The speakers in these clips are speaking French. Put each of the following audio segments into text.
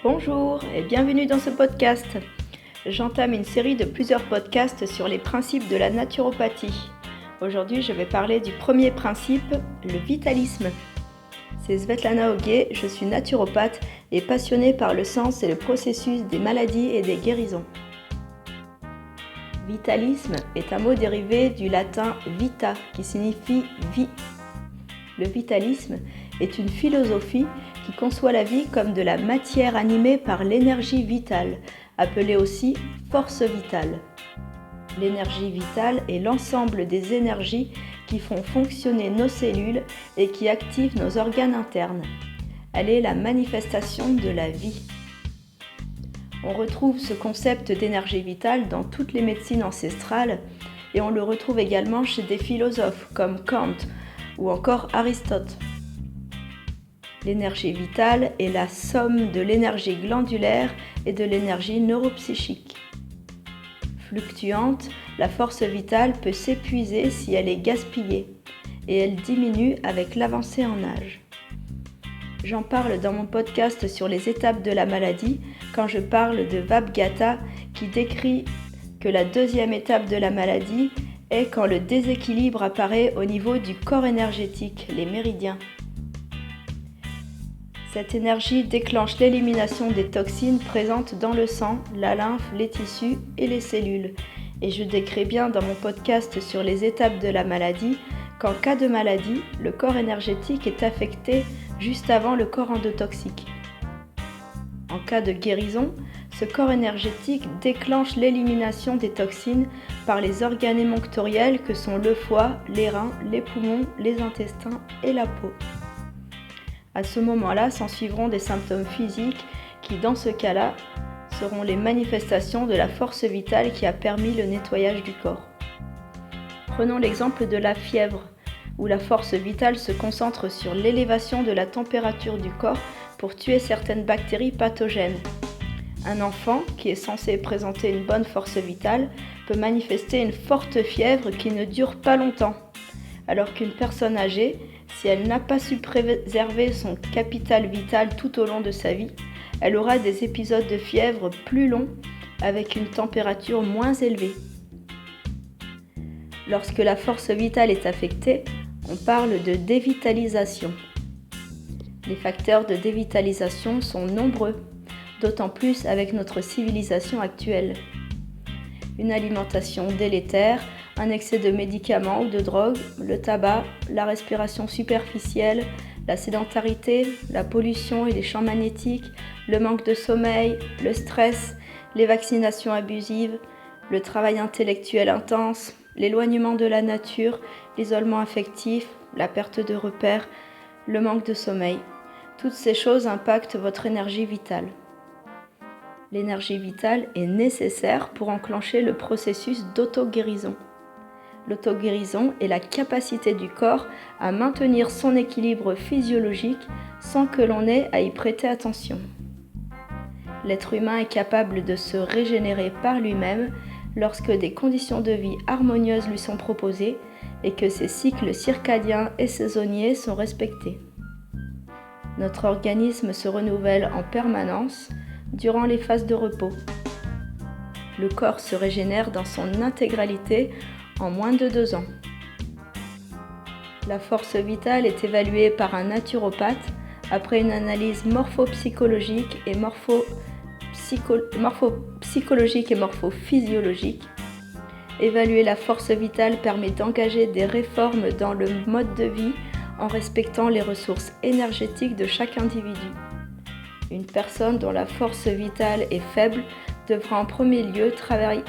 Bonjour et bienvenue dans ce podcast. J'entame une série de plusieurs podcasts sur les principes de la naturopathie. Aujourd'hui, je vais parler du premier principe, le vitalisme. C'est Svetlana Ogier, je suis naturopathe et passionnée par le sens et le processus des maladies et des guérisons. Vitalisme est un mot dérivé du latin vita qui signifie vie. Le vitalisme est une philosophie qui conçoit la vie comme de la matière animée par l'énergie vitale, appelée aussi force vitale. L'énergie vitale est l'ensemble des énergies qui font fonctionner nos cellules et qui activent nos organes internes. Elle est la manifestation de la vie. On retrouve ce concept d'énergie vitale dans toutes les médecines ancestrales et on le retrouve également chez des philosophes comme Kant ou encore Aristote. L'énergie vitale est la somme de l'énergie glandulaire et de l'énergie neuropsychique. Fluctuante, la force vitale peut s'épuiser si elle est gaspillée et elle diminue avec l'avancée en âge. J'en parle dans mon podcast sur les étapes de la maladie quand je parle de Vabhagata qui décrit que la deuxième étape de la maladie est quand le déséquilibre apparaît au niveau du corps énergétique, les méridiens. Cette énergie déclenche l'élimination des toxines présentes dans le sang, la lymphe, les tissus et les cellules. Et je décris bien dans mon podcast sur les étapes de la maladie qu'en cas de maladie, le corps énergétique est affecté juste avant le corps endotoxique. En cas de guérison, ce corps énergétique déclenche l'élimination des toxines par les organes émonctoriels que sont le foie, les reins, les poumons, les intestins et la peau. À ce moment-là, s'ensuivront des symptômes physiques qui, dans ce cas-là, seront les manifestations de la force vitale qui a permis le nettoyage du corps. Prenons l'exemple de la fièvre, où la force vitale se concentre sur l'élévation de la température du corps pour tuer certaines bactéries pathogènes. Un enfant, qui est censé présenter une bonne force vitale, peut manifester une forte fièvre qui ne dure pas longtemps, alors qu'une personne âgée, si elle n'a pas su préserver son capital vital tout au long de sa vie, elle aura des épisodes de fièvre plus longs avec une température moins élevée. Lorsque la force vitale est affectée, on parle de dévitalisation. Les facteurs de dévitalisation sont nombreux, d'autant plus avec notre civilisation actuelle. Une alimentation délétère, un excès de médicaments ou de drogues, le tabac, la respiration superficielle, la sédentarité, la pollution et les champs magnétiques, le manque de sommeil, le stress, les vaccinations abusives, le travail intellectuel intense, l'éloignement de la nature, l'isolement affectif, la perte de repères, le manque de sommeil. Toutes ces choses impactent votre énergie vitale. L'énergie vitale est nécessaire pour enclencher le processus d'auto-guérison. L'auto-guérison est la capacité du corps à maintenir son équilibre physiologique sans que l'on ait à y prêter attention. L'être humain est capable de se régénérer par lui-même lorsque des conditions de vie harmonieuses lui sont proposées et que ses cycles circadiens et saisonniers sont respectés. Notre organisme se renouvelle en permanence durant les phases de repos. Le corps se régénère dans son intégralité en moins de 2 ans. La force vitale est évaluée par un naturopathe après une analyse morphopsychologique et morphophysiologique. Évaluer la force vitale permet d'engager des réformes dans le mode de vie en respectant les ressources énergétiques de chaque individu. Une personne dont la force vitale est faible devra en premier lieu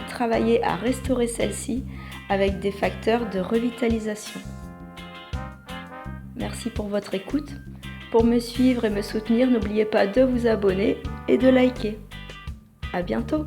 travailler à restaurer celle-ci avec des facteurs de revitalisation. Merci pour votre écoute. Pour me suivre et me soutenir, n'oubliez pas de vous abonner et de liker. À bientôt!